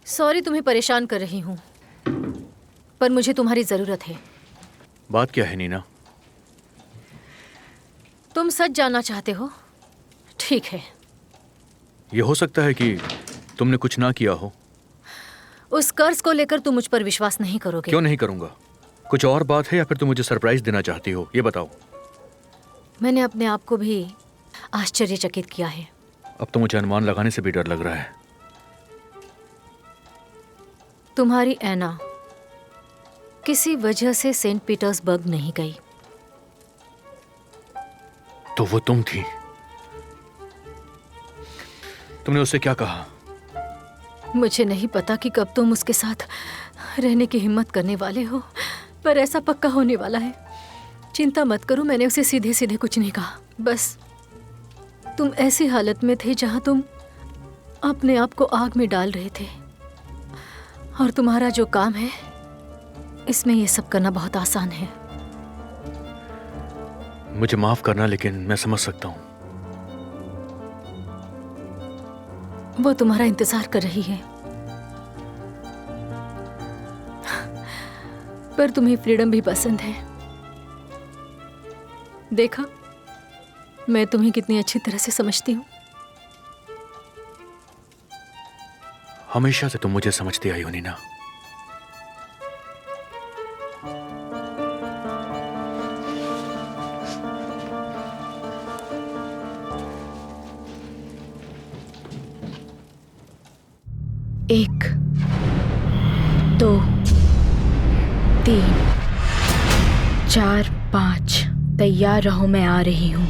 Sorry तुम्हें परेशान कर रही हूँ, पर मुझे तुम्हारी जरूरत है। बात क्या है नीना? तुम सच जानना चाहते हो? ठीक है। यह हो सकता है कि तुमने कुछ ना किया हो। उस कर्ज को लेकर तुम मुझ पर विश्वास नहीं करोगे। क्यों नहीं करूंगा? कुछ और बात है या फिर तुम मुझे सरप्राइज देना चाहती हो? ये बताओ। मैंने अपने आप को भी आश्चर्यचकित किया है। अब तो मुझे अनुमान लगाने से भी डर लग रहा है। तुम्हारी ऐना किसी वजह से सेंट पीटर्सबर्ग नहीं गई। तो वो तुम थी। तुमने उससे क्या कहा? मुझे नहीं पता कि कब तुम उसके साथ रहने की हिम्मत करने वाले हो, पर ऐसा पक्का होने वाला है। चिंता मत करो, मैंने उसे सीधे सीधे कुछ नहीं कहा। बस तुम ऐसी हालत में थे जहां तुम अपने आप को आग में डाल रहे थे, और तुम्हारा जो काम है इसमें ये सब करना बहुत आसान है। मुझे माफ करना, लेकिन मैं समझ सकता हूं। वो तुम्हारा इंतजार कर रही है, पर तुम्हें फ्रीडम भी पसंद है। देखा, मैं तुम्हें कितनी अच्छी तरह से समझती हूँ। हमेशा से तुम मुझे समझती आई हो नीना। एक, दो, तीन, चार, पाँच। तैयार रहो, मैं आ रही हूँ।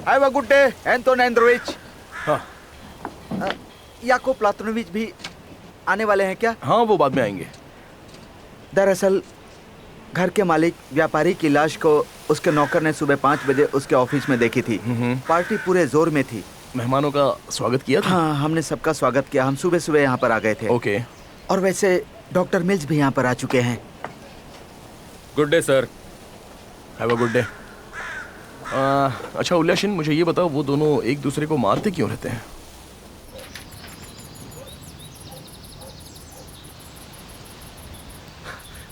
Have a good day, Anton Androvich. याको प्लातनोविच भी आने वाले हैं क्या? हाँ, वो बाद में आएंगे। दरअसल घर के मालिक व्यापारी की लाश को उसके नौकर ने सुबह 5 बजे उसके ऑफिस में देखी थी। पार्टी पूरे जोर में थी। मेहमानों का स्वागत किया था? हाँ, हमने सबका स्वागत किया। हम सुबह सुबह यहाँ पर आ गए थे। ओके। और वैसे डॉक्टर मिल्स भी यहाँ पर आ चुके हैं। Good day sir. Have a good day. अच्छा उल्याशिन, मुझे ये बताओ, वो दोनों एक दूसरे को मारते क्यों रहते हैं?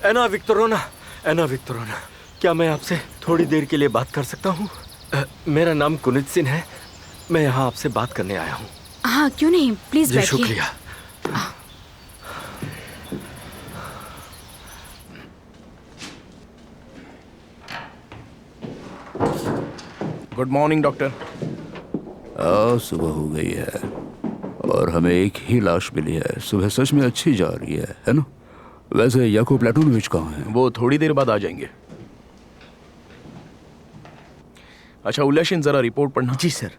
एना विक्टोरोना, एना विक्टोरोना, क्या मैं आपसे थोड़ी देर के लिए बात कर सकता हूँ? मेरा नाम कुनित सिंह है। मैं यहाँ आपसे बात करने आया हूँ। हाँ क्यों नहीं, प्लीज जी बैठिए। शुक्रिया। Good morning doctor. सुबह हो गई है और हमें एक ही लाश मिली है। सुबह सच में अच्छी जा रही है ना? वैसे याकूब प्लेटोनोविच कहाँ है? वो थोड़ी देर बाद आ जाएंगे। अच्छा उल्याशिन, जरा रिपोर्ट पढ़ना। जी सर।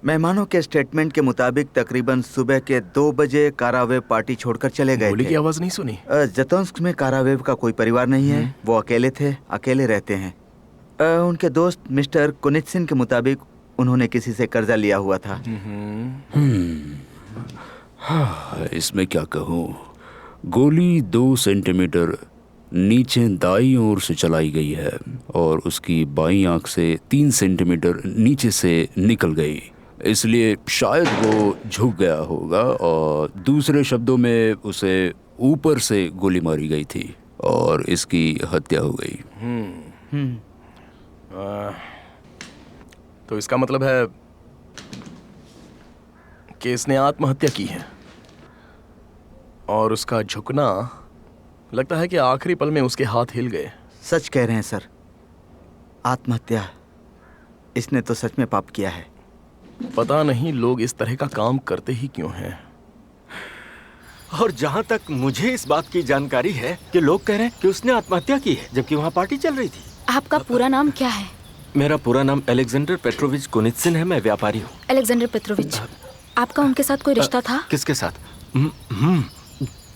मेहमानों के स्टेटमेंट के मुताबिक तकरीबन सुबह के 2 बजे कारावेव पार्टी छोड़कर चले गए गोली थे। की आवाज नहीं सुनी? जतोंस्क में कारावेव का कोई परिवार नहीं है। वो अकेले थे, अकेले रहते हैं। उनके दोस्त मिस्टर कुनित्सिन के मुताबिक उन्होंने किसी से कर्जा लिया हुआ था। इसमें क्या कहूँ, गोली 2 सेंटीमीटर नीचे दाईं ओर से चलाई गई है और उसकी बाईं आंख से 3 सेंटीमीटर नीचे से निकल गई, इसलिए शायद वो झुक गया होगा और दूसरे शब्दों में उसे ऊपर से गोली मारी गई थी और इसकी हत्या हो गई। तो इसका मतलब है कि इसने आत्महत्या की है और उसका झुकना, लगता है कि आखिरी पल में उसके हाथ हिल गए। सच कह रहे हैं सर, आत्महत्या। इसने तो सच में पाप किया है। पता नहीं लोग इस तरह का काम करते ही क्यों हैं। और जहाँ तक मुझे इस बात की जानकारी है कि लोग कह रहे हैं कि उसने आत्महत्या की है जबकि वहाँ पार्टी चल रही थी। आपका पूरा नाम क्या है? मेरा पूरा नाम अलेक्जेंडर पेट्रोविच कुनित्सिन है। मैं व्यापारी हूँ। Alexander Petrovich. आपका उनके साथ कोई रिश्ता था? किसके साथ?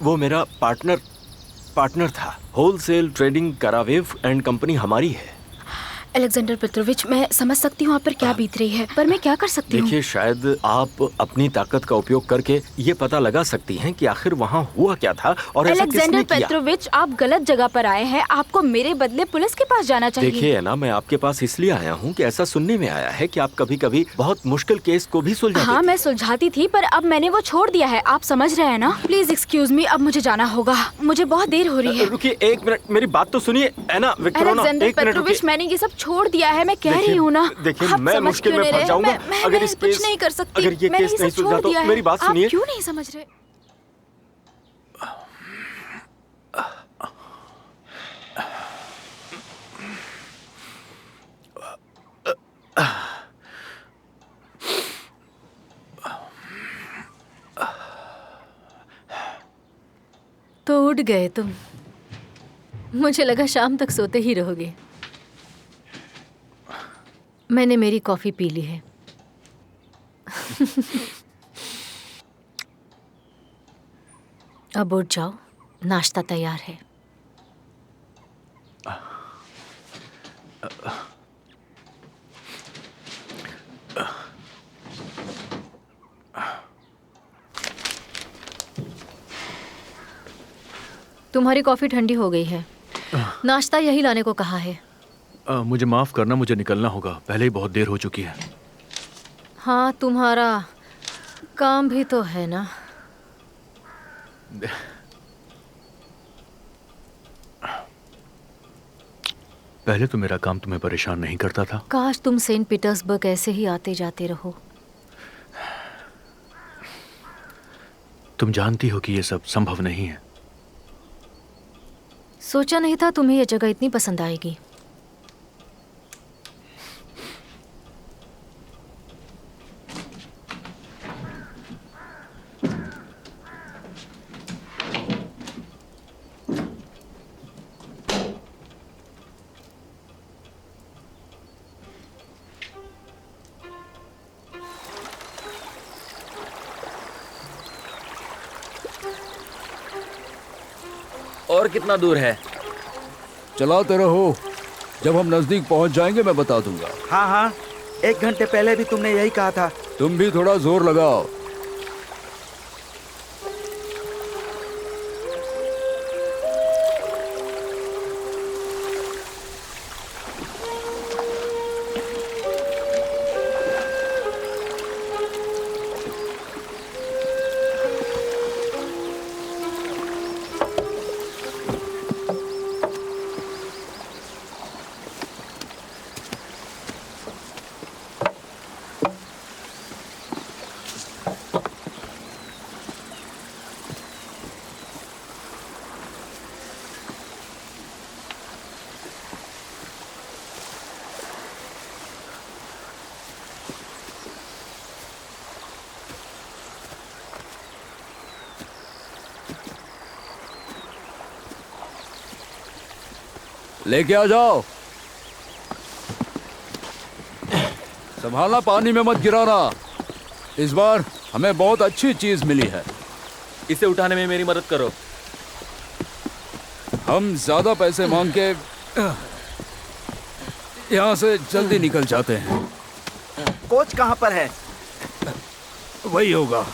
वो मेरा पार्टनर था। होलसेल ट्रेडिंग कारावेव एंड कंपनी हमारी है। अलेक्जेंडर पेट्रोविच, मैं समझ सकती हूँ आप पर क्या बीत रही है, पर मैं क्या कर सकती हूँ? देखिए, शायद आप अपनी ताकत का उपयोग करके ये पता लगा सकती हैं कि आखिर वहाँ हुआ क्या था और ऐसा किसने अलेक्जेंडर किया। पेट्रोविच, आप गलत जगह पर आए हैं। आपको मेरे बदले पुलिस के पास जाना चाहिए। देखिए ना, मैं आपके पास इसलिए आया हूँ कि ऐसा सुनने में आया है कि आप कभी-कभी बहुत मुश्किल केस को भी सुलझाती हाँ, थी। मैं सुलझाती थी, पर अब मैंने वो छोड़ दिया है। आप समझ रहे हैं ना? प्लीज एक्सक्यूज मी, अब मुझे जाना होगा। मुझे बहुत देर हो रही है। रुकिए 1 मिनट, मेरी बात तो सुनिए। एना विक्टोरिया, अलेक्जेंडर 1 मिनट पेट्रोविच, मैंने ये सब छोड़ दिया है। मैं कह रही हूँ ना। देखिए, आप मैं समझ मुश्किल क्यों में नहीं फंस रहे? जाऊंगा मैं अगर इस कुछ केस, नहीं कर सकती। अगर ये मैंने केस सब नहीं सुलझा छोड़ तो दिया है। मेरी बात सुनिए। आप क्यों नहीं समझ रहे? तो उठ गए तुम। मुझे लगा शाम तक सोते ही रहोगे। मैंने मेरी कॉफी पी ली है। अब उठ जाओ, नाश्ता तैयार है। तुम्हारी कॉफी ठंडी हो गई है। नाश्ता यही लाने को कहा है। मुझे माफ करना, मुझे निकलना होगा। पहले ही बहुत देर हो चुकी है। हाँ, तुम्हारा काम भी तो है ना। पहले तो मेरा काम तुम्हें परेशान नहीं करता था। काश तुम सेंट पीटर्सबर्ग ऐसे ही आते जाते रहो। तुम जानती हो कि ये सब संभव नहीं है। सोचा नहीं था तुम्हें ये जगह इतनी पसंद आएगी। और कितना दूर है? चलाते रहो, जब हम नजदीक पहुंच जाएंगे मैं बता दूंगा। हाँ हाँ, 1 घंटे पहले भी तुमने यही कहा था। तुम भी थोड़ा जोर लगाओ। लेके आ जाओ। संभालना, पानी में मत गिराना। इस बार हमें बहुत अच्छी चीज मिली है। इसे उठाने में मेरी मदद करो। हम ज्यादा पैसे मांग के यहाँ से जल्दी निकल जाते हैं। कोच कहाँ पर है? वही होगा।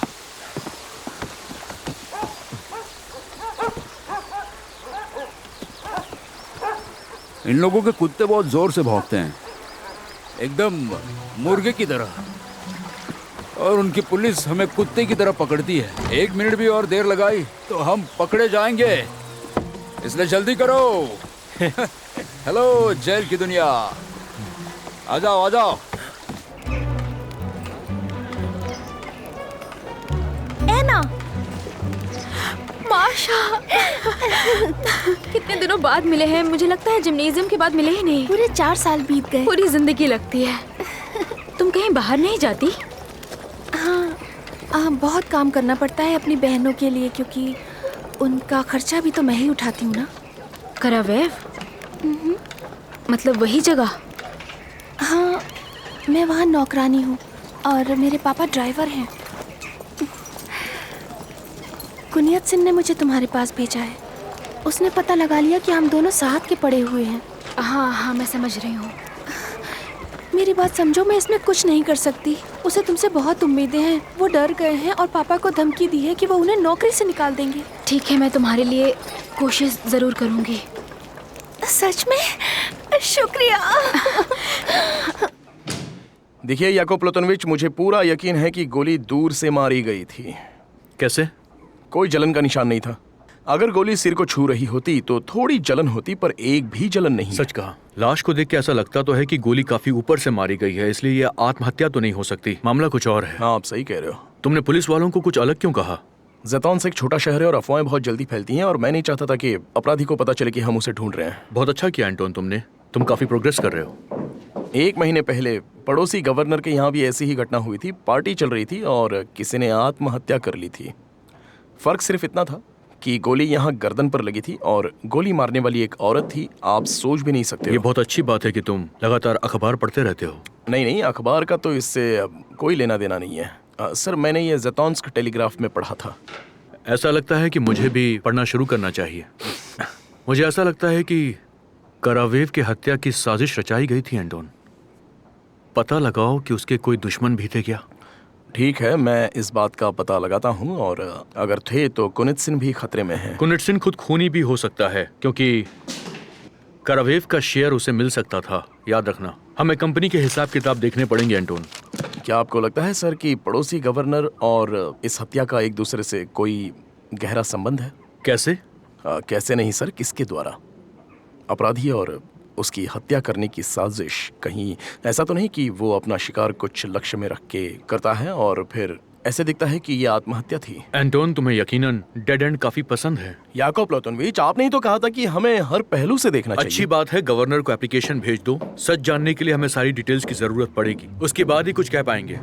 इन लोगों के कुत्ते बहुत जोर से भौंकते हैं, एकदम मुर्गे की तरह, और उनकी पुलिस हमें कुत्ते की तरह पकड़ती है। 1 मिनट भी और देर लगाई तो हम पकड़े जाएंगे, इसलिए जल्दी करो। हेलो जेल की दुनिया, आ जाओ आ जाओ। एना, माशा, कितने दिनों बाद मिले हैं। मुझे लगता है जिम्नेजियम के बाद मिले ही नहीं। पूरे 4 साल बीत गए। पूरी जिंदगी लगती है। तुम कहीं बाहर नहीं जाती? हाँ, बहुत काम करना पड़ता है अपनी बहनों के लिए, क्योंकि उनका खर्चा भी तो मैं ही उठाती हूँ ना। करावेव? मतलब वही जगह? हाँ, मैं वहाँ नौकरानी हूँ और मेरे पापा ड्राइवर हैं। कुनियत सिंह ने मुझे तुम्हारे पास भेजा है। उसने पता लगा लिया कि हम दोनों साथ के पड़े हुए हैं। हाँ हाँ, मैं समझ रही हूँ। मेरी बात समझो, मैं इसमें कुछ नहीं कर सकती। उसे तुमसे बहुत उम्मीदें हैं। वो डर गए हैं और पापा को धमकी दी है कि वो उन्हें नौकरी से निकाल देंगे। ठीक है, मैं तुम्हारे लिए कोशिश जरूर करूँगी। सच में? शुक्रिया। देखिए याकूब प्लतोनोविच, मुझे पूरा यकीन है कि गोली दूर से मारी गई थी। कैसे? कोई जलन का निशान नहीं था। अगर गोली सिर को छू रही होती तो थोड़ी जलन होती, पर एक भी जलन नहीं। सच कहा। लाश को देख के ऐसा लगता तो है कि गोली काफी ऊपर से मारी गई है, इसलिए यह आत्महत्या तो नहीं हो सकती। मामला कुछ और है। हाँ, आप सही कह रहे हो। तुमने पुलिस वालों को कुछ अलग क्यों कहा? ज़ैतून से एक छोटा शहर है और अफवाहें बहुत जल्दी फैलती हैं, और मैं नहीं चाहता था कि अपराधी को पता चले कि हम उसे ढूंढ रहे हैं। बहुत अच्छा किया एंटोन तुमने। तुम काफी प्रोग्रेस कर रहे हो। 1 महीने पहले पड़ोसी गवर्नर के यहाँ भी ऐसी ही घटना हुई थी। पार्टी चल रही थी और किसी ने आत्महत्या कर ली थी। फर्क सिर्फ इतना था कि गोली यहाँ गर्दन पर लगी थी और गोली मारने वाली एक औरत थी। आप सोच भी नहीं सकते। ये बहुत अच्छी बात है कि तुम लगातार अखबार पढ़ते रहते हो। नहीं, अखबार का तो इससे कोई लेना देना नहीं है। सर, मैंने ये ज़ैतून्स्क टेलीग्राफ में पढ़ा था। ऐसा लगता है कि मुझे भी पढ़ना शुरू करना चाहिए। मुझे ऐसा लगता है कि करावेव की हत्या की साजिश रचाई गई थी एंटोन। पता लगाओ कि उसके कोई दुश्मन भी थे क्या। ठीक है, मैं इस बात का पता लगाता हूँ, और अगर थे तो कुनित्सिन भी खतरे में है। कुनित्सिन खुद खूनी भी हो सकता है, क्योंकि करावेव का शेयर उसे मिल सकता था। याद रखना, हमें कंपनी के हिसाब किताब देखने पड़ेंगे एंटोन। क्या आपको लगता है सर कि पड़ोसी गवर्नर और इस हत्या का एक दूसरे से कोई गहरा संबंध है? कैसे? कैसे नहीं सर, किसके द्वारा? अपराधी और उसकी हत्या करने की साजिश। कहीं ऐसा तो नहीं कि वो अपना शिकार कुछ लक्ष्य में रख के करता है और फिर ऐसे दिखता है कि ये आत्महत्या थी? एंटोन, तुम्हें यकीनन डेड एंड काफी पसंद है। याकूब प्लतोनोविच, आपने ही तो कहा था कि हमें हर पहलू से देखना चाहिए। अच्छी बात है, गवर्नर को एप्लीकेशन भेज दो। सच जानने के लिए हमें सारी डिटेल्स की जरूरत पड़ेगी, उसके बाद ही कुछ कह पाएंगे।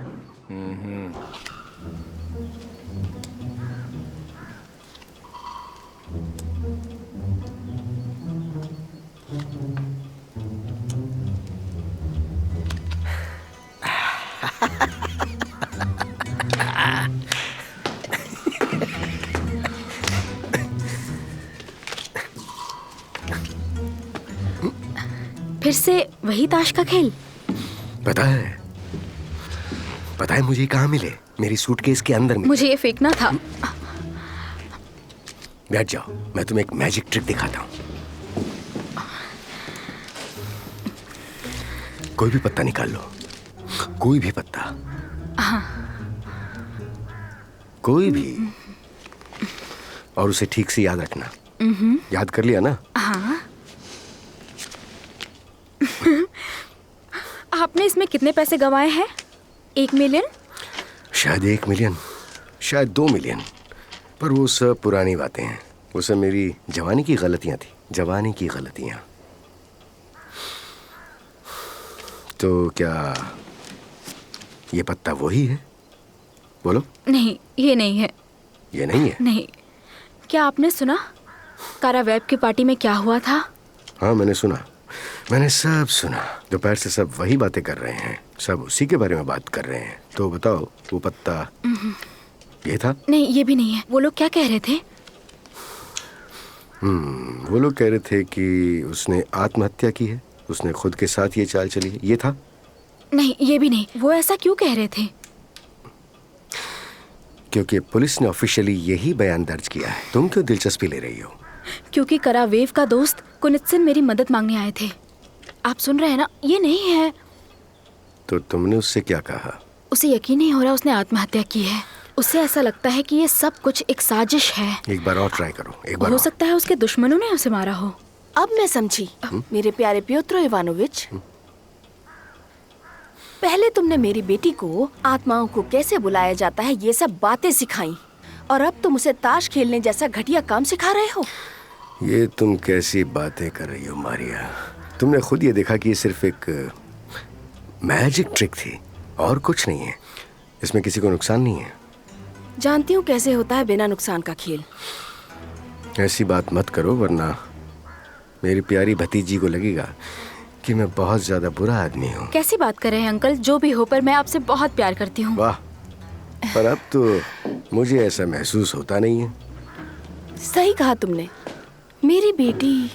फिर से वही ताश का खेल? पता है मुझे कहाँ मिले? मेरी सूटकेस के अंदर मिले। मुझे ये फेंकना था। बैठ जाओ, मैं तुम्हें एक मैजिक ट्रिक दिखाता हूँ। कोई भी पत्ता निकाल लो, कोई भी पत्ता। कोई भी, और उसे ठीक से याद रखना। याद कर लिया ना? हाँ। आपने इसमें कितने पैसे गंवाए हैं? 1 मिलियन? शायद 1 मिलियन, शायद 2 मिलियन, पर वो सब पुरानी बातें हैं। वो सब मेरी जवानी की गलतियां थी, जवानी की गलतियां। तो क्या ये पत्ता वही है? बोलो। नहीं, ये नहीं है। ये नहीं है? नहीं। क्या आपने सुना करावेव की पार्टी में क्या हुआ था? हाँ, मैंने सुना, मैंने सब सुना। दोपहर से सब वही बातें कर रहे हैं, सब उसी के बारे में बात कर रहे हैं। तो बताओ, वो पत्ता ये था? नहीं, ये भी नहीं है। वो लोग क्या कह रहे थे? वो लोग कह रहे थे कि उसने आत्महत्या की है, उसने खुद के साथ ये चाल चली है। ये था? नहीं, ये भी नहीं। वो ऐसा क्यों कह रहे थे? क्योंकि पुलिस ने ऑफिशियली यही बयान दर्ज किया है। तुम क्यों दिलचस्पी ले रही हो? क्योंकि करावेव का दोस्त कुनित्सिन मेरी मदद मांगने आए थे। आप सुन रहे हैं ना? ये नहीं है। तो तुमने उससे क्या कहा? उसे यकीन नहीं हो रहा उसने आत्महत्या की है। उसे ऐसा लगता है कि ये सब कुछ एक साजिश है। एक बार और ट्राई करो, एक बार हो और। सकता है उसके दुश्मनों ने उसे मारा हो। अब मैं समझी। मेरे प्यारे प्योत्रो इवानोविच, पहले तुमने मेरी बेटी को आत्माओं को कैसे बुलाया जाता है ये सब बातें सिखाई, और अब तुम उसे ताश खेलने जैसा घटिया काम सिखा रहे हो। ये तुम कैसी बातें कर रही हो मारिया? तुमने खुद ये देखा कि ये सिर्फ एक मैजिक ट्रिक थी और कुछ नहीं है। इसमें किसी को नुकसान नहीं है। जानती हूँ कैसे होता है बिना नुकसान का खेल। ऐसी बात मत करो, वरना मेरी प्यारी भतीजी को लगेगा कि मैं बहुत ज्यादा बुरा आदमी हूँ। कैसी बात कर रहे हैं अंकल? जो भी हो, पर मैं आपसे बहुत प्यार करती हूँ। वाह, पर अब तो मुझे ऐसा महसूस होता नहीं है। सही कहा तुमने। मेरी बेटी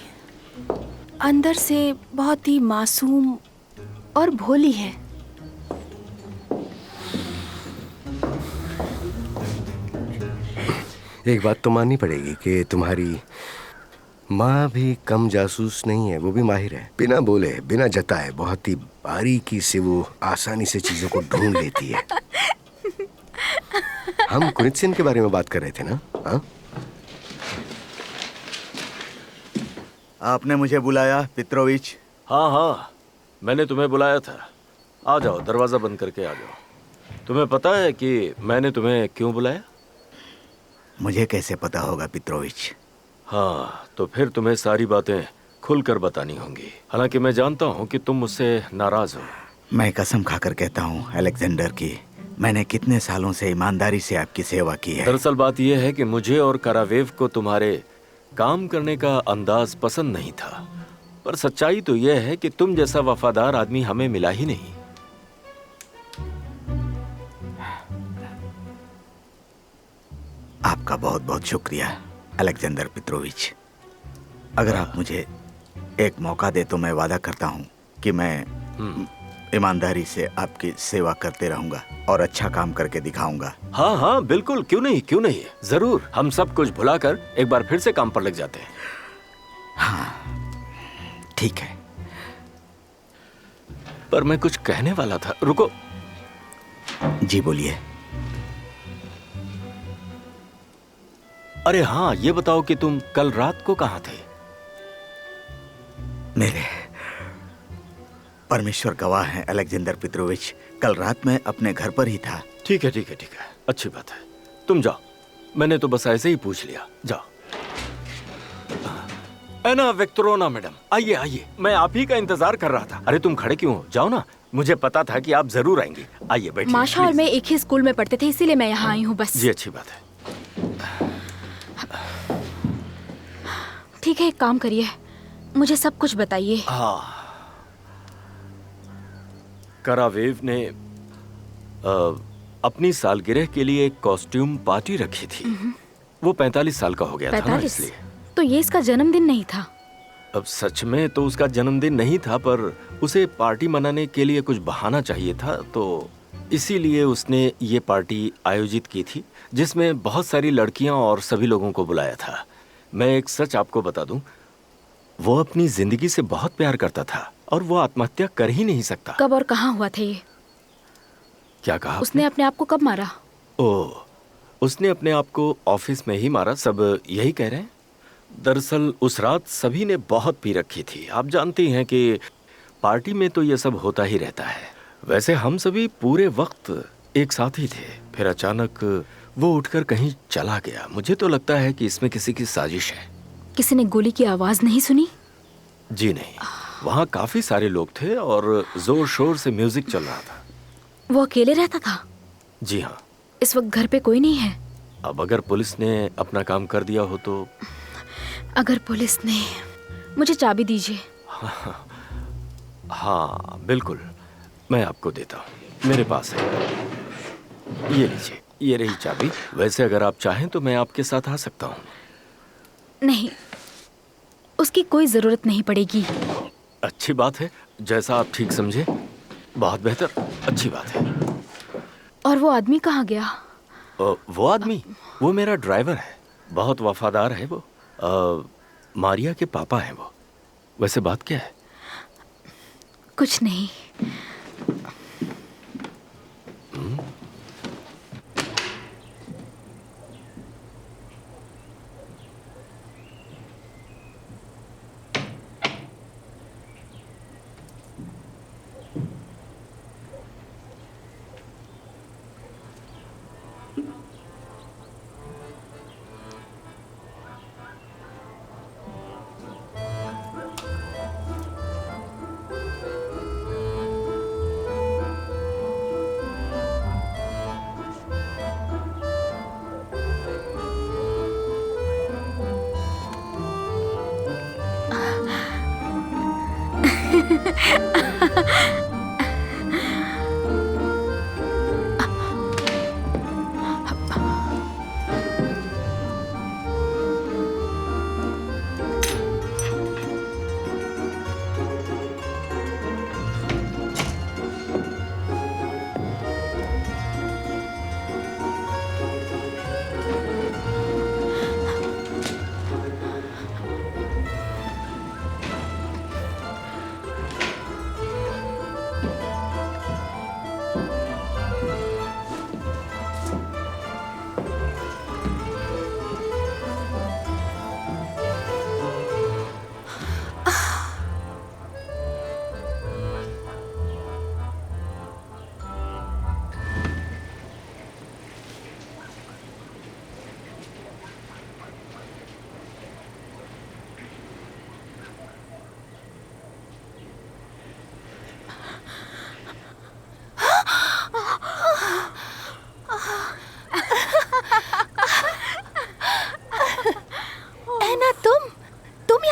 अंदर से बहुत ही मासूम और भोली है। एक बात तो माननी पड़ेगी कि तुम्हारी माँ भी कम जासूस नहीं है, वो भी माहिर है। बिना बोले, बिना जताए, बहुत ही बारीकी से वो आसानी से चीजों को ढूंढ लेती है। हम कुनित्सिन के बारे में बात कर रहे थे ना? हाँ, आपने मुझे बुलाया पित्रोविच? हाँ हाँ, मैंने तुम्हें बुलाया था। आ जाओ, दरवाजा बंद करके आ जाओ। तुम्हें पता है कि मैंने तुम्हें क्यों बुलाया? मुझे कैसे पता होगा पित्रोविच? हाँ, तो फिर तुम्हें सारी बातें खुलकर बतानी होंगी। हालांकि मैं जानता हूँ कि तुम मुझसे नाराज हो। मैं कसम खाकर कहता हूँ अलेक्जेंडर की, मैंने कितने सालों से ईमानदारी से आपकी सेवा की है। दरअसल बात यह है कि मुझे और कारावेव को तुम्हारे काम करने का अंदाज पसंद नहीं था, पर सच्चाई तो यह है कि तुम जैसा वफादार आदमी हमें मिला ही नहीं। आपका बहुत बहुत शुक्रिया अलेक्जेंडर पित्रोविच। अगर आप मुझे एक मौका दे तो मैं वादा करता हूँ कि मैं ईमानदारी से आपकी सेवा करते रहूंगा और अच्छा काम करके दिखाऊंगा। हाँ हाँ बिल्कुल, क्यों नहीं, क्यों नहीं, जरूर। हम सब कुछ भुलाकर एक बार फिर से काम पर लग जाते हैं। हाँ ठीक है। पर मैं कुछ कहने वाला था, रुको। जी बोलिए। अरे हाँ, ये बताओ कि तुम कल रात को कहाँ थे? मेरे परमेश्वर गवाह हैं अलेक्जेंडर पित्रोविच, कल रात में अपने घर पर ही था। ठीक है ठीक है ठीक है, अच्छी बात है। तुम जाओ, मैंने तो बस ऐसे ही पूछ लिया। जाओ। एना विक्टोरोना मैडम, आइए आइए, मैं आप ही का इंतजार कर रहा था। अरे तुम खड़े क्यों हो? जाओ ना, मुझे पता था कि आप जरूर आएंगी। आइए बैठिए। माशा और मैं एक ही स्कूल में पढ़ते थे, इसीलिए मैं यहाँ आई हूँ बस। जी अच्छी बात है। ठीक है, एक काम करिए, मुझे सब कुछ बताइए। हाँ, कारावेव ने अपनी सालगिरह के लिए एक कॉस्ट्यूम पार्टी रखी थी। वो 45 साल का हो गया था ना, इसलिए। तो ये इसका जन्मदिन नहीं था? अब सच में तो उसका जन्मदिन नहीं था, पर उसे पार्टी मनाने के लिए कुछ बहाना चाहिए था, तो इसीलिए उसने ये पार्टी आयोजित की थी, जिसमें बहुत सारी लड़कियां और सभी लोगों को बुलाया था। मैं एक सच आपको बता दूं, वो अपनी जिंदगी से बहुत प्यार करता था और वो आत्महत्या कर ही नहीं सकता। कब और कहाँ हुआ था ये? क्या कहा उसने अपने आप को कब मारा? ओह, उसने अपने आप को ऑफिस में ही मारा, सब यही कह रहे हैं। दरअसल उस रात सभी ने बहुत पी रखी थी। आप जानती हैं कि पार्टी में तो ये सब होता ही रहता है। वैसे हम सभी पूरे वक्त एक साथ ही थे, फिर अचानक वो उठकर कहीं चला गया। मुझे तो लगता है कि इसमें किसी की साजिश है। किसी ने गोली की आवाज नहीं सुनी? जी नहीं, वहाँ काफी सारे लोग थे और जोर शोर से म्यूजिक चल रहा था। वो अकेले रहता था? जी हाँ। इस वक्त घर पे कोई नहीं है? अब अगर पुलिस ने अपना काम कर दिया हो तो? अगर पुलिस ने मुझे चाबी दीजिए। हाँ बिल्कुल, मैं आपको देता हूँ, मेरे पास है। ये लीजिए, ये रही चाबी। वैसे अगर आप चाहें तो मैं आपके साथ आ सकता हूँ। नहीं, उसकी कोई जरूरत नहीं पड़ेगी। अच्छी बात है, जैसा आप ठीक समझे। बहुत बेहतर, अच्छी बात है। और वो आदमी कहाँ गया? वो आदमी, वो मेरा ड्राइवर है, बहुत वफादार है वो। मारिया के पापा हैं वो। वैसे बात क्या है? कुछ नहीं।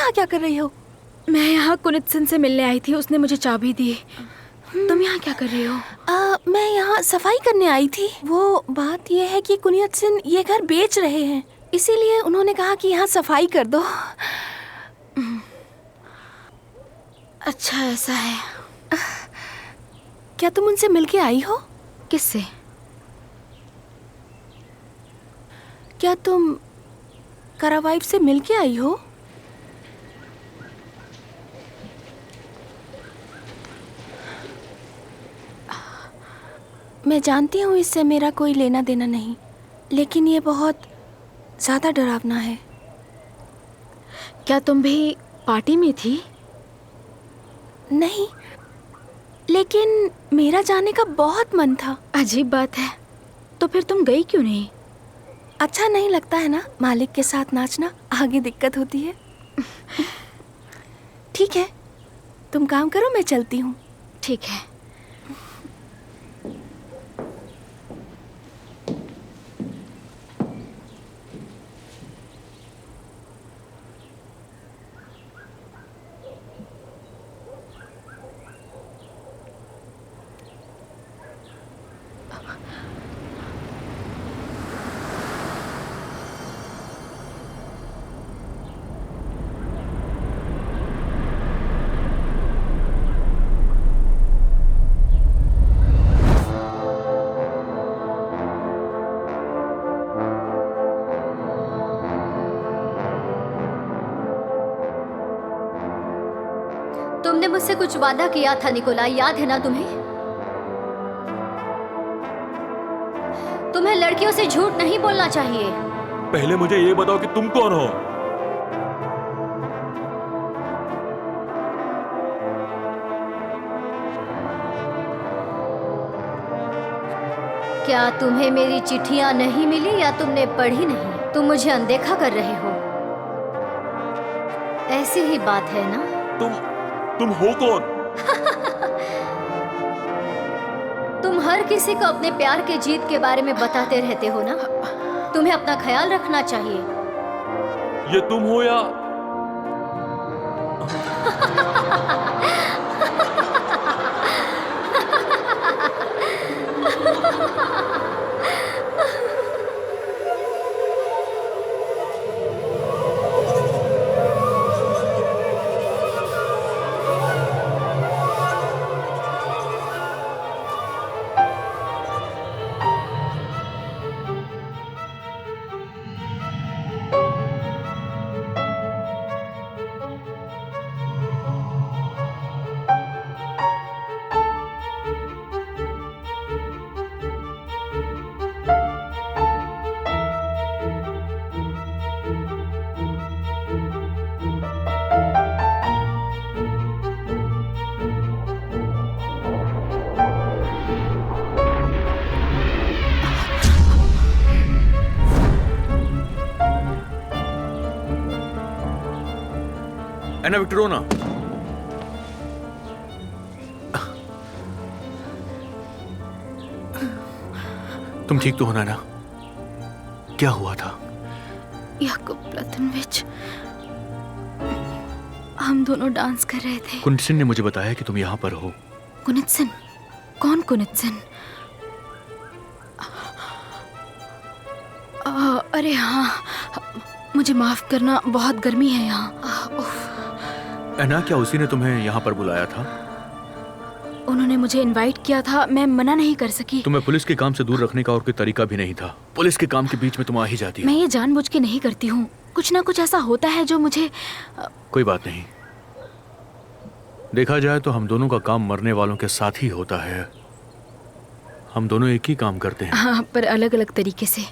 क्या कर रही हो? मैं यहाँ कुनित्सन से मिलने आई थी, उसने मुझे चाबी दी। तुम यहाँ क्या कर रही हो? मैं यहाँ सफाई करने आई थी। वो बात यह है कि कुनित्सन ये घर बेच रहे हैं, इसीलिए उन्होंने कहा कि यहाँ सफाई कर दो। अच्छा ऐसा है। क्या तुम उनसे मिलके आई हो? किससे? क्या तुम करावाइफ से मिलके आई हो? मैं जानती हूँ इससे मेरा कोई लेना देना नहीं, लेकिन ये बहुत ज़्यादा डरावना है। क्या तुम भी पार्टी में थी? नहीं, लेकिन मेरा जाने का बहुत मन था। अजीब बात है, तो फिर तुम गई क्यों नहीं? अच्छा नहीं लगता है ना मालिक के साथ नाचना, आगे दिक्कत होती है। ठीक है, तुम काम करो, मैं चलती हूँ। ठीक है। तुमने मुझसे कुछ वादा किया था निकोलाई, याद है ना तुम्हें? तुम्हें लड़कियों से झूठ नहीं बोलना चाहिए। पहले मुझे ये बताओ कि तुम कौन हो? क्या तुम्हें मेरी चिट्ठियां नहीं मिली या तुमने पढ़ी नहीं? तुम मुझे अनदेखा कर रहे हो। ऐसी ही बात है ना? तुम हो कौन? तुम हर किसी को अपने प्यार के जीत के बारे में बताते रहते हो ना? तुम्हें अपना ख्याल रखना चाहिए। ये तुम हो या एना विक्टोरिया, तुम ठीक तो होना ना? क्या हुआ था? याकूब प्लातनोविच, हम दोनों डांस कर रहे थे। कुनित्सिन ने मुझे बताया कि तुम यहाँ पर हो। कुनित्सिन? कौन कुनित्सिन? अरे हाँ, मुझे माफ करना, बहुत गर्मी है यहाँ। एना, क्या उसी ने तुम्हें यहाँ पर बुलाया था? उन्होंने मुझे इनवाइट किया था, मैं मना नहीं कर सकी। तुम्हें पुलिस के काम से दूर रखने का और कोई तरीका भी नहीं था। पुलिस के काम के बीच में तुम आ ही जाती हो। मैं ये जानबूझ के नहीं करती हूँ, कुछ ना कुछ ऐसा होता है जो मुझे। कोई बात नहीं, देखा जाए तो हम दोनों का काम मरने वालों के साथ ही होता है। हम दोनों एक ही काम करते हैं। हाँ, पर अलग अलग तरीके से।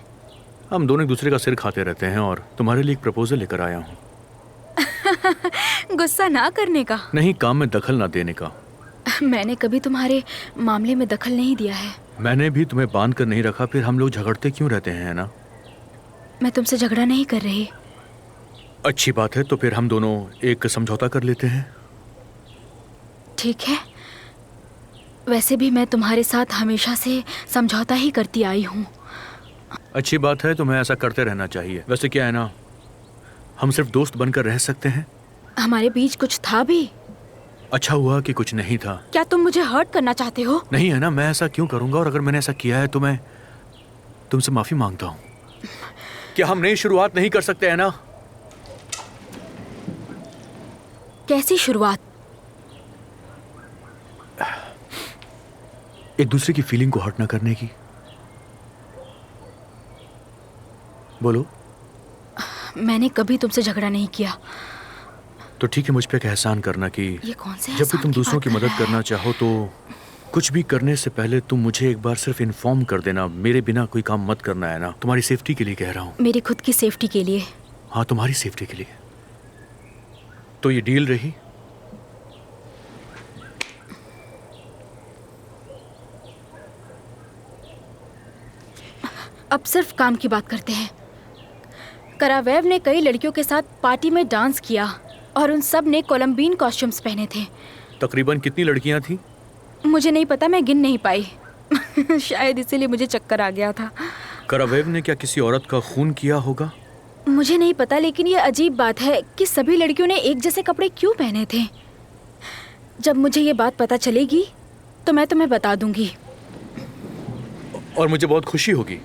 हम दोनों एक दूसरे का सिर खाते रहते हैं और तुम्हारे लिए एक प्रपोजल लेकर आया हूँ। गुस्सा ना करने का? नहीं, काम में दखल ना देने का। मैंने कभी तुम्हारे मामले में दखल नहीं दिया है। मैंने भी तुम्हें बांध कर नहीं रखा, फिर हम लोग झगड़ते क्यों रहते हैं ना? मैं तुमसे झगड़ा नहीं कर रही। अच्छी बात है, तो फिर हम दोनों एक समझौता कर लेते हैं। ठीक है, वैसे भी मैं तुम्हारे साथ हमेशा से समझौता ही करती आई हूँ। अच्छी बात है, तुम्हें ऐसा करते रहना चाहिए। वैसे क्या है ना, हम सिर्फ दोस्त बनकर रह सकते हैं। हमारे बीच कुछ था भी। अच्छा हुआ कि कुछ नहीं था। क्या तुम मुझे हर्ट करना चाहते हो? नहीं है ना, मैं ऐसा क्यों करूंगा, और अगर मैंने ऐसा किया है तो मैं तुमसे माफी मांगता हूँ। क्या हम नई शुरुआत नहीं कर सकते हैं ना? कैसी शुरुआत? एक दूसरे की फीलिंग को हर्ट ना करने की। बोलो। मैंने कभी तुमसे झगड़ा नहीं किया। तो ठीक है, मुझ पे एक एहसान करना कि ये कौन से जब भी तुम दूसरों की मदद करना चाहो तो कुछ भी करने से पहले तुम मुझे एक बार सिर्फ इन्फॉर्म कर देना। मेरे बिना कोई काम मत करना, है ना? तुम्हारी सेफ्टी के लिए कह रहा हूँ। मेरी खुद की सेफ्टी के लिए। हाँ, तुम्हारी सेफ्टी के लिए। तो ये डील रही। अब सिर्फ काम की बात करते हैं। करावेव ने कई लड़कियों के साथ पार्टी में डांस किया और उन सब ने कोलंबियन कॉस्ट्यूम्स पहने थे। तकरीबन कितनी लड़कियां थीं? मुझे नहीं पता, मैं गिन नहीं पाई। शायद इसीलिए मुझे चक्कर आ गया था। करावेव ने क्या किसी औरत का खून किया होगा? मुझे नहीं पता, लेकिन ये अजीब बात है कि सभी लड़कियों ने एक जैसे कपड़े क्यों पहने थे। जब मुझे ये बात पता चलेगी तो मैं तुम्हें बता दूंगी। और मुझे बहुत खुशी होगी।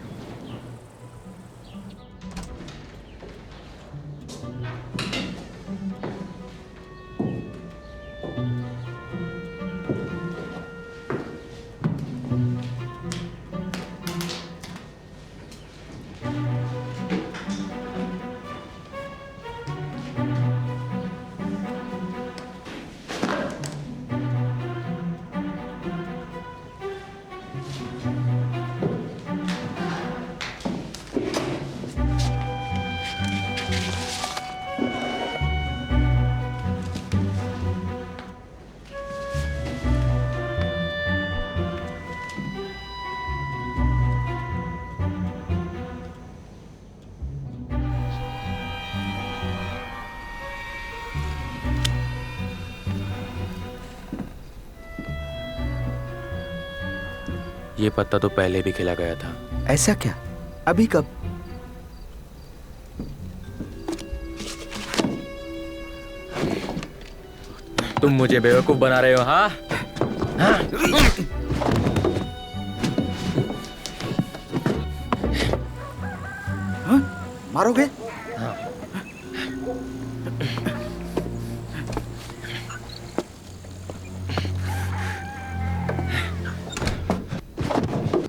ये पत्ता तो पहले भी खिला गया था। ऐसा क्या? अभी कब? तुम मुझे बेवकूफ बना रहे हो, हाँ? मारोगे?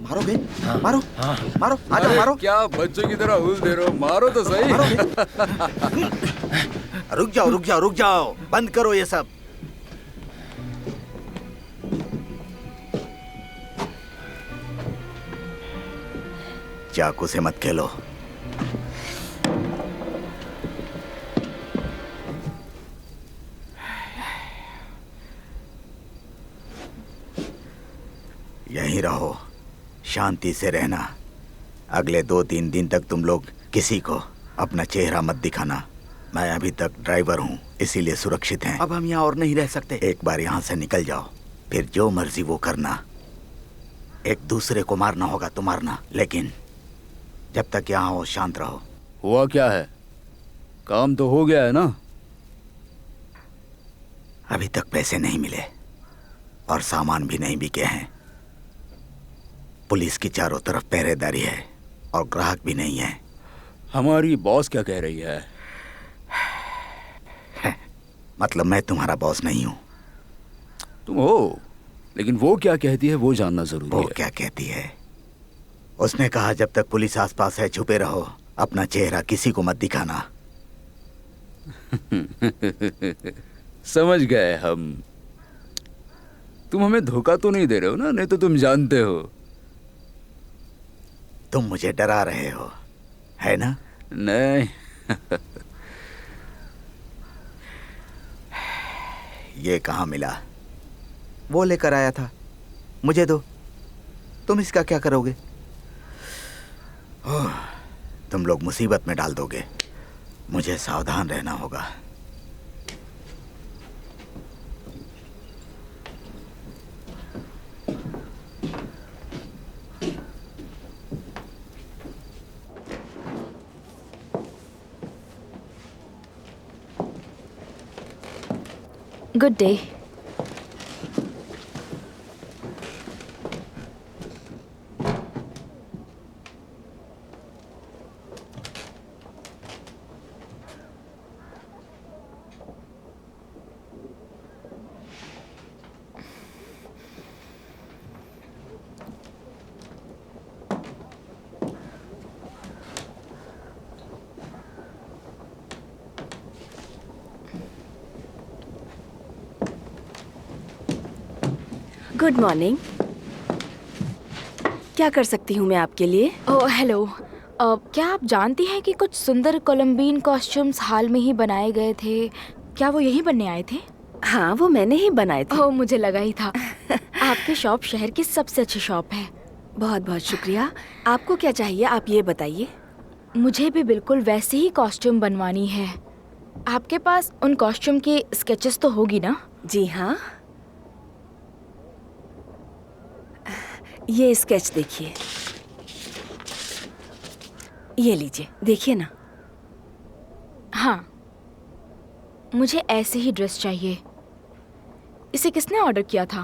मारोगे? मारो, मारो, आजा मारो। क्या बच्चों की तरह हुल दे रहे हो? मारो तो सही। रुक जाओ, रुक जाओ, रुक जाओ, बंद करो ये सब। चाकू से मत खेलो। यहीं रहो, शांति से रहना। अगले 2-3 दिन तक तुम लोग किसी को अपना चेहरा मत दिखाना। मैं अभी तक ड्राइवर हूँ, इसीलिए सुरक्षित हैं। अब हम यहाँ और नहीं रह सकते। एक बार यहाँ से निकल जाओ, फिर जो मर्जी वो करना। एक दूसरे को मारना होगा तो मारना, लेकिन जब तक यहाँ हो शांत रहो। हुआ क्या है? काम तो हो गया है ना? अभी तक पैसे नहीं मिले और सामान भी नहीं बिके हैं। पुलिस की चारों तरफ पहरेदारी है और ग्राहक भी नहीं है। हमारी बॉस क्या कह रही है? मतलब मैं तुम्हारा बॉस नहीं हूँ। तुम हो, लेकिन वो क्या कहती है वो जानना जरूरी है। वो क्या कहती है? उसने कहा जब तक पुलिस आसपास है छुपे रहो, अपना चेहरा किसी को मत दिखाना। समझ गए हम। तुम हमें धोखा तो नहीं दे रहे हो ना? नहीं तो तुम जानते हो। तुम मुझे डरा रहे हो, है ना? नहीं। ये कहाँ मिला? वो लेकर आया था, मुझे दो। तुम इसका क्या करोगे? ओह, तुम लोग मुसीबत में डाल दोगे। मुझे सावधान रहना होगा। Good day. Good morning. क्या कर सकती हूँ मैं आपके लिए? Oh hello. क्या आप जानती हैं कि कुछ सुंदर कोलंबियन कॉस्ट्यूम्स हाल में ही बनाए गए थे? क्या वो यही बनने आए थे? हाँ, वो मैंने ही बनाए थे। ओह, मुझे लगा ही था। आपकी शॉप शहर की सबसे अच्छी शॉप है। बहुत बहुत शुक्रिया। आपको क्या चाहिए, आप ये बताइए। मुझे भी बिल्कुल वैसे ही कॉस्ट्यूम बनवानी है। आपके पास उन कॉस्ट्यूम की स्केचेस तो होगी ना? जी हाँ, ये स्केच देखिए। ये लीजिए, देखिए ना। हाँ, मुझे ऐसे ही ड्रेस चाहिए। इसे किसने ऑर्डर किया था?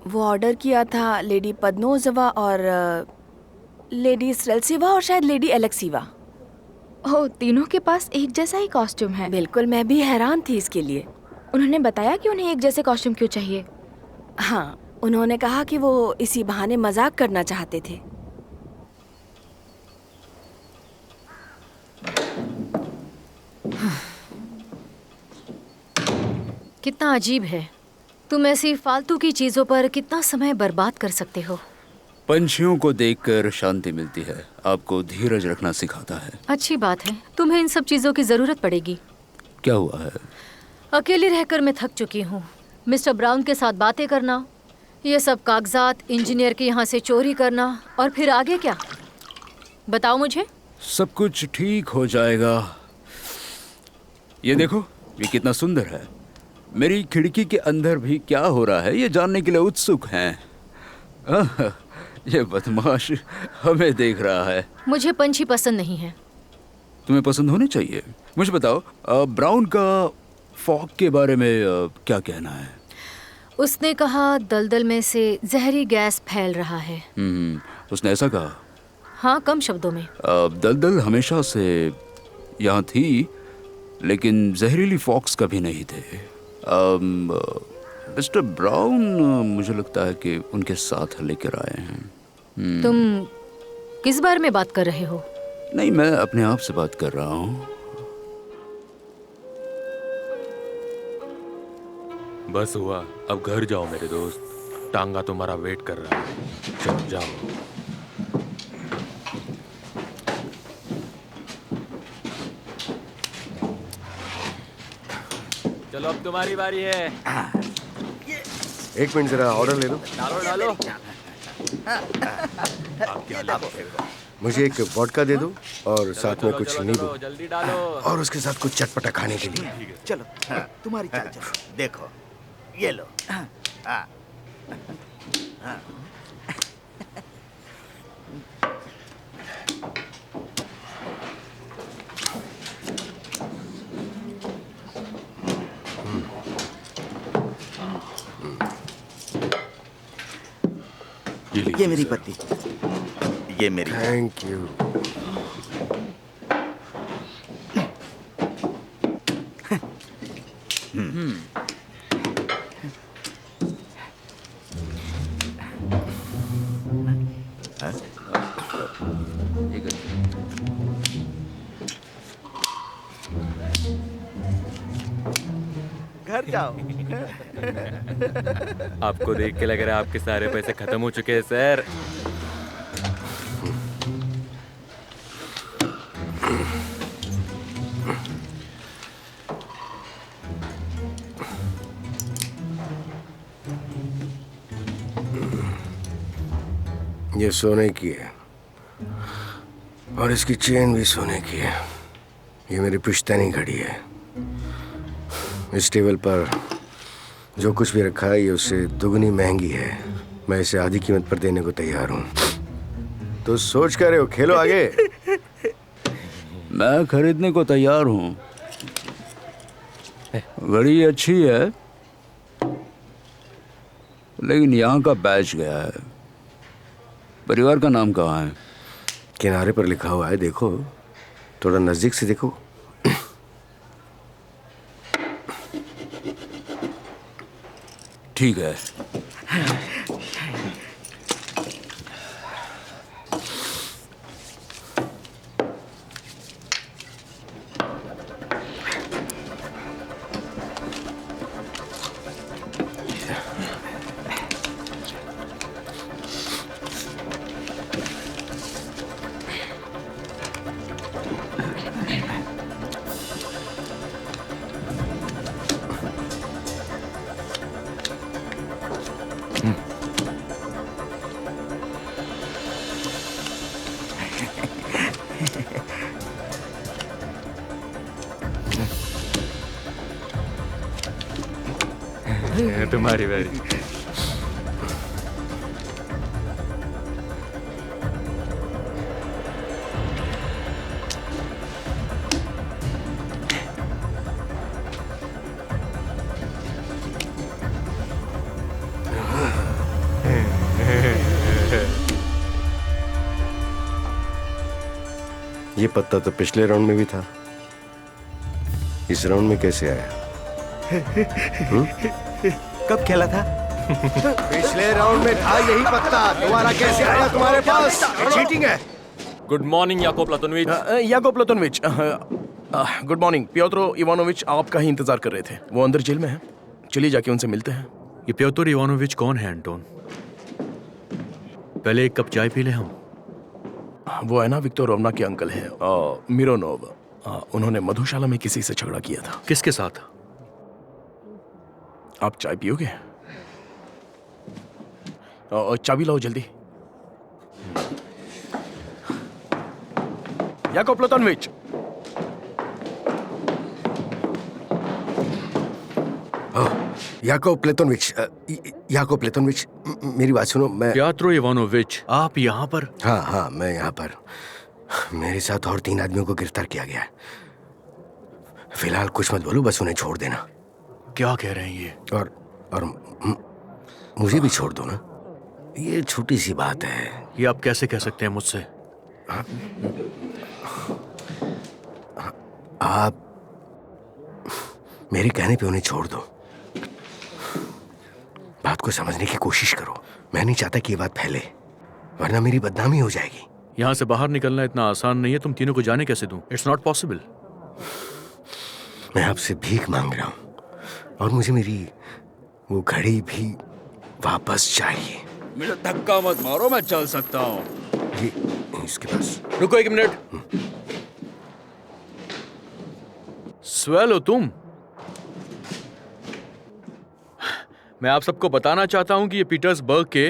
वो ऑर्डर किया था लेडी पद्नोजवा और लेडी स्रेल्सिवा और शायद लेडी एलेक्सीवा। ओह, तीनों के पास एक जैसा ही कॉस्ट्यूम है। बिल्कुल, मैं भी हैरान थी इसके लिए। उन्होंने बताया कि उन्हें एक जैसे कॉस्ट्यूम क्यों चाहिए? हाँ, उन्होंने कहा कि वो इसी बहाने मजाक करना चाहते थे। कितना अजीब है, तुम ऐसी फालतू की चीजों पर कितना समय बर्बाद कर सकते हो। पंछियों को देखकर शांति मिलती है, आपको धीरज रखना सिखाता है। अच्छी बात है, तुम्हें इन सब चीजों की जरूरत पड़ेगी। क्या हुआ है? अकेली रहकर मैं थक चुकी हूँ। मिस्टर ब्राउन के साथ बातें करना, ये सब कागजात इंजीनियर के यहाँ से चोरी करना, और फिर आगे क्या? बताओ मुझे। सब कुछ ठीक हो जाएगा। ये देखो, ये कितना सुंदर है। मेरी खिड़की के अंदर भी क्या हो रहा है ये जानने के लिए उत्सुक हैं। ये बदमाश हमें देख रहा है। मुझे पंछी पसंद नहीं है। तुम्हें पसंद होने चाहिए। मुझे बताओ, ब्राउन का फॉग के बारे में क्या कहना है? उसने कहा दलदल में से जहरी गैस फैल रहा है। उसने ऐसा कहा? हाँ, कम शब्दों में। दलदल हमेशा से यहाँ थी, लेकिन जहरीली फॉक्स कभी नहीं थे। मिस्टर ब्राउन मुझे लगता है कि उनके साथ लेकर आए हैं। तुम किस बारे में बात कर रहे हो? नहीं, मैं अपने आप से बात कर रहा हूँ। बस हुआ, अब घर जाओ मेरे दोस्त। टांगा तुम्हारा वेट कर रहा है। चलो जाओ। चलो अब तुम्हारी बारी है। एक मिनट, जरा ऑर्डर ले लो। डालो डालो। मुझे एक वोडका दे दो और साथ में कुछ नींबू, जल्दी डालो। और उसके साथ कुछ चटपटा खाने के लिए। चलो, तुम्हारी चाल चलो। देखो, ये लो। ये मेरी पत्ती, ये मेरी। Thank you. घर जाओ। आपको देख के लग रहा है आपके सारे पैसे खत्म हो चुके हैं सर। ये सोने की है और इसकी चेन भी सोने की है। ये मेरी पुश्तैनी घड़ी है। इस टेबल पर जो कुछ भी रखा है ये उससे दुगनी महंगी है। मैं इसे आधी कीमत पर देने को तैयार हूँ। तो सोच कर रहे हो, खेलो आगे। मैं खरीदने को तैयार हूँ। घड़ी अच्छी है, लेकिन यहाँ का बैच गया है। परिवार का नाम कहाँ है? किनारे पर लिखा हुआ है, देखो, थोड़ा नजदीक से देखो। ठीक है। तुम्हारी बारी। ये पत्ता तो पिछले राउंड में भी था, इस राउंड में कैसे आया? कब खेला था? पिछले राउंड में था यही पत्ता, दोबारा कैसे आया तुम्हारे पास? चीटिंग है। Good morning Yakov Platonovich. Yakov Platonovich, good morning. Pyotr Ivanovich आपका ही इंतजार कर रहे थे। वो अंदर जेल में हैं। चलिए जाके उनसे मिलते हैं। ये प्योतर इवानोविच कौन है एंटोन? पहले एक कप चाय पी ले हम। वो है ना विक्टोरोवना के अंकल है, मिरोनोव। उन्होंने मधुशाला में किसी से झगड़ा किया था। किसके साथ? आप चाय पियोगे? चाबी लाओ जल्दी। याकोब प्लातोनोविच। याकोब प्लेटोनोविच, याकोब प्लेटोनोविच, मेरी बात सुनो। मैं प्योतर इवानोविच, आप यहाँ पर? हाँ हाँ, मैं यहाँ पर। मेरे साथ और 3 आदमियों को गिरफ्तार किया गया है। फिलहाल कुछ मत बोलो, बस उन्हें छोड़ देना। क्या कह रहे हैं ये? और मुझे भी छोड़ दो ना, ये छोटी सी बात है। ये आप कैसे कह सकते हैं मुझसे? आप मेरे कहने पे उन्हें छोड़ दो। बात को समझने की कोशिश करो। मैं नहीं चाहता कि ये बात फैले, वरना मेरी बदनामी हो जाएगी। यहाँ से बाहर निकलना इतना आसान नहीं है। तुम तीनों को जाने कैसे दूं? It's not possible. मैं आपसे भीख मांग रहा हूँ और मुझे मेरी वो घड़ी भी वापस चाहिए। मेरा धक्का मत मारो, मैं चल सकता हूँ। ये इसके पास। रुको 1 मिनट। स्वेलो, तुम? मैं आप सबको बताना चाहता हूं कि ये पीटर्सबर्ग के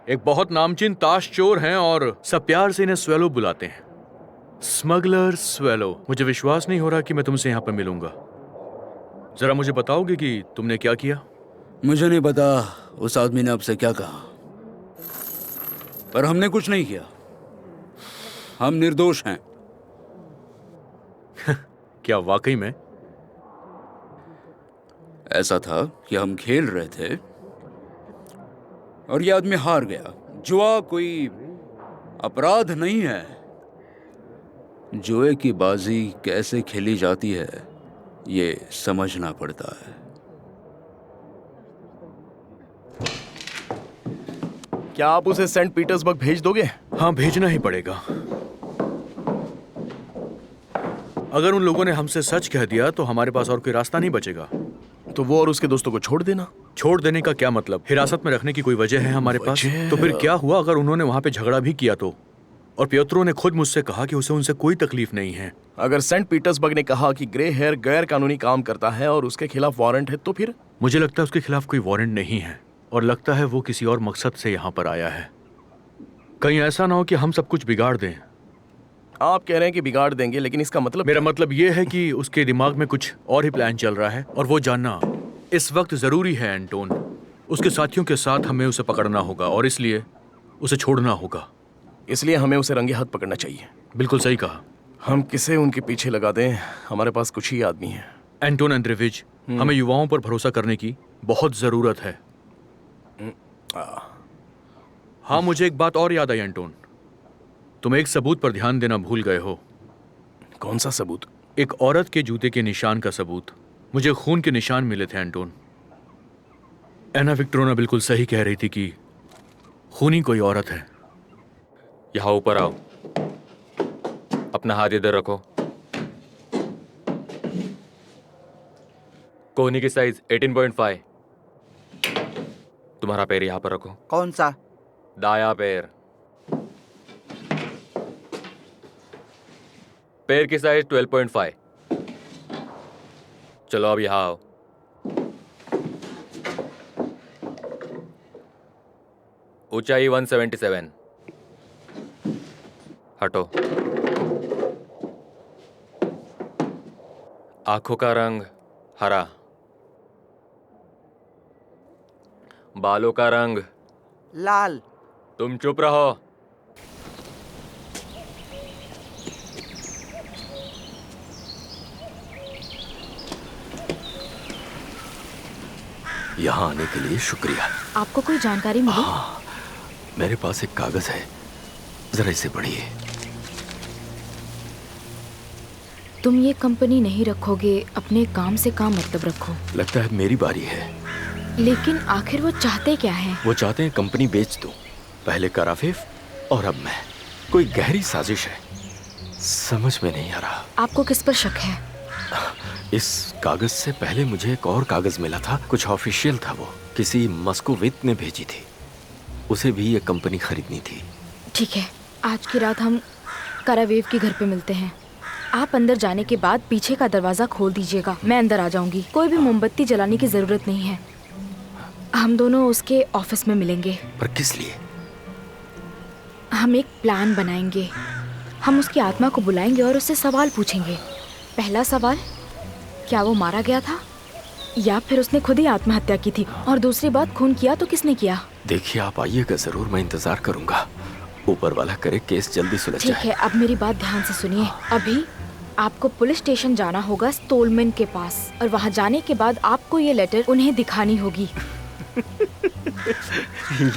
एक बहुत नामचीन ताश चोर हैं और सब प्यार से इन्हें स्वेलो बुलाते हैं। Smuggler swallow. मुझे विश्वास नहीं हो रहा कि मैं तुमसे यहाँ पर मिलूंगा। जरा मुझे बताओगे कि तुमने क्या किया? मुझे नहीं पता उस आदमी ने आपसे क्या कहा, पर हमने कुछ नहीं किया। हम निर्दोष हैं। क्या वाकई में? ऐसा था कि हम खेल रहे थे और ये आदमी हार गया। जुआ कोई अपराध नहीं है। जुए की बाजी कैसे खेली जाती है ये समझना पड़ता है। क्या आप उसे सेंट पीटर्सबर्ग भेज दोगे? हाँ, भेजना ही पड़ेगा। अगर उन लोगों ने हमसे सच कह दिया तो हमारे पास और कोई रास्ता नहीं बचेगा। तो वो और उसके दोस्तों को छोड़ देना। छोड़ देने का क्या मतलब? हिरासत में रखने की कोई वजह है हमारे पास? तो फिर क्या हुआ अगर उन्होंने वहां पे झगड़ा भी किया तो? और पियोत्रो ने खुद मुझसे कहा कि उसे उनसे कोई तकलीफ नहीं है। अगर सेंट पीटर्सबर्ग ने कहा कि ग्रे हेयर गैर कानूनी काम करता है और उसके खिलाफ वारंट है तो फिर? मुझे लगता है उसके खिलाफ कोई वारंट नहीं है और लगता है वो किसी और मकसद से यहाँ पर आया है। कहीं ऐसा ना हो कि हम सब कुछ बिगाड़ दें। आप कह रहे हैं कि बिगाड़ देंगे, लेकिन इसका मतलब? मेरा मतलब ये है कि उसके दिमाग में कुछ और ही प्लान चल रहा है और वो जानना इस वक्त जरूरी है एंटोन। उसके साथियों के साथ हमें उसे पकड़ना होगा और इसलिए उसे छोड़ना होगा। इसलिए हमें उसे रंगे हाथ पकड़ना चाहिए। बिल्कुल सही कहा। हम किसे उनके पीछे लगा दें? हमारे पास कुछ ही आदमी हैं। एंटोन एंड्रेविच, हमें युवाओं पर भरोसा करने की बहुत जरूरत है। हाँ, मुझे एक बात और याद आई एंटोन। तुम एक सबूत पर ध्यान देना भूल गए हो। कौन सा सबूत? एक औरत के जूते के निशान का सबूत। मुझे खून के निशान मिले थे एंटोन। एना विक्टोरिया बिल्कुल सही कह रही थी कि खूनी कोई औरत है। यहाँ ऊपर आओ। अपना हाथ इधर रखो। कोहनी की साइज 18.5। तुम्हारा पैर यहाँ पर रखो। कौन सा? दायां पैर। पैर की साइज 12.5। चलो अब यहाँ आओ। ऊंचाई 177। हटो। आंखों का रंग हरा। बालों का रंग लाल। तुम चुप रहो। यहाँ आने के लिए शुक्रिया। आपको कोई जानकारी मिली? हाँ, मेरे पास एक कागज है, जरा इसे पढ़िए। तुम ये कंपनी नहीं रखोगे, अपने काम से काम मतलब रखो। लगता है मेरी बारी है। लेकिन आखिर वो चाहते क्या हैं? वो चाहते हैं कंपनी बेच दूं। पहले कराफेफ और अब मैं। कोई गहरी साजिश है, समझ में नहीं आ रहा। आपको किस पर शक है? इस कागज से पहले मुझे एक और कागज मिला था, कुछ ऑफिशियल था। वो किसी मस्कोवित ने भेजी थी। उसे भी ये कंपनी खरीदनी थी। ठीक है, आज की रात हम कारावेव के घर पे मिलते हैं। आप अंदर जाने के बाद पीछे का दरवाजा खोल दीजिएगा। मैं अंदर आ जाऊंगी। कोई भी मोमबत्ती जलाने की जरूरत नहीं है। हम दोनों उसके ऑफिस में मिलेंगे। पर किस लिए? हम एक प्लान बनाएंगे। हम उसकी आत्मा को बुलाएंगे और उससे सवाल पूछेंगे। पहला सवाल, क्या वो मारा गया था या फिर उसने खुद ही आत्महत्या की थी? और दूसरी बात, खून किया तो किसने किया? देखिए, आप आइएगा जरूर, मैं इंतजार करूंगा। ऊपर वाला करे केस जल्दी सुलझ जाए। ठीक है, अब मेरी बात ध्यान से सुनिए। अभी आपको पुलिस स्टेशन जाना होगा स्टोलमैन के पास, और वहाँ जाने के बाद आपको ये लेटर उन्हें दिखानी होगी।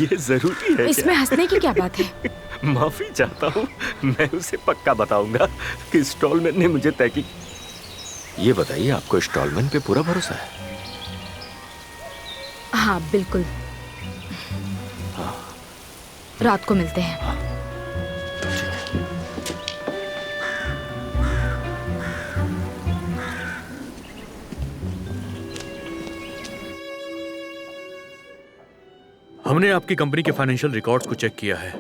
ये जरूरी है इसमें हंसने की क्या बात है? माफी चाहता हूँ, मैं उसे पक्का बताऊंगा कि स्टॉलमैन ने मुझे तय की। ये बताइए, आपको स्टॉलमैन पे पूरा भरोसा है? हाँ बिल्कुल। रात को मिलते हैं। हमने आपकी कंपनी के फाइनेंशियल रिकॉर्ड्स को चेक किया है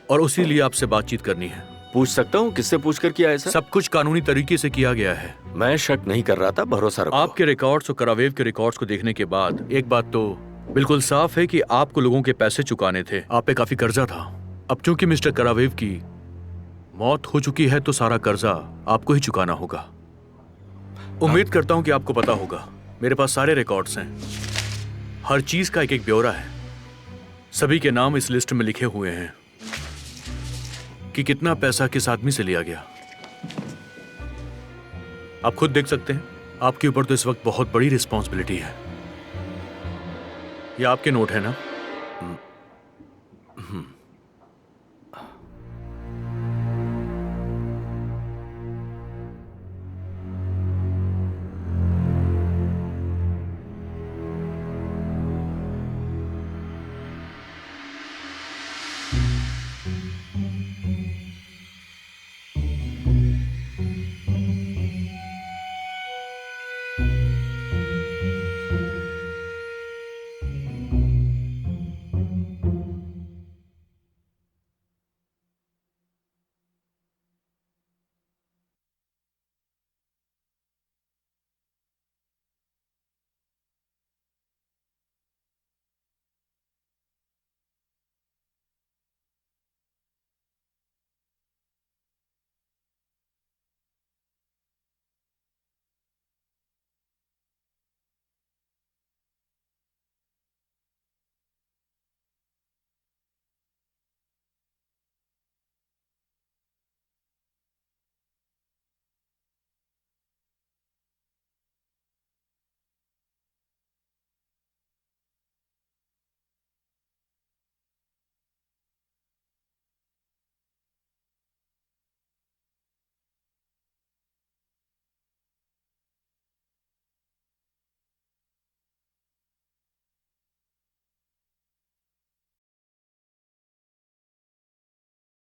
और उसी लिए आपसे बातचीत करनी है। पूछ सकता हूँ किससे पूछकर किया है सर? सब कुछ कानूनी तरीके से किया गया है। मैं शक नहीं कर रहा था, भरोसा रखो। आपके रिकॉर्ड्स और करावेव के रिकॉर्ड्स को देखने के बाद एक बात तो बिल्कुल साफ है कि आपको लोगों के पैसे चुकाने थे। आप पे काफी कर्जा था। अब चूंकि मिस्टर करावेव की मौत हो चुकी है तो सारा कर्जा आपको ही चुकाना होगा। उम्मीद करता हूं कि आपको पता होगा, मेरे पास सारे रिकॉर्ड्स हैं। हर चीज का एक एक ब्यौरा है। सभी के नाम इस लिस्ट में लिखे हुए हैं कि कितना पैसा किस आदमी से लिया गया। आप खुद देख सकते हैं, आपके ऊपर तो इस वक्त बहुत बड़ी रिस्पॉन्सिबिलिटी है। ये आपके नोट है ना?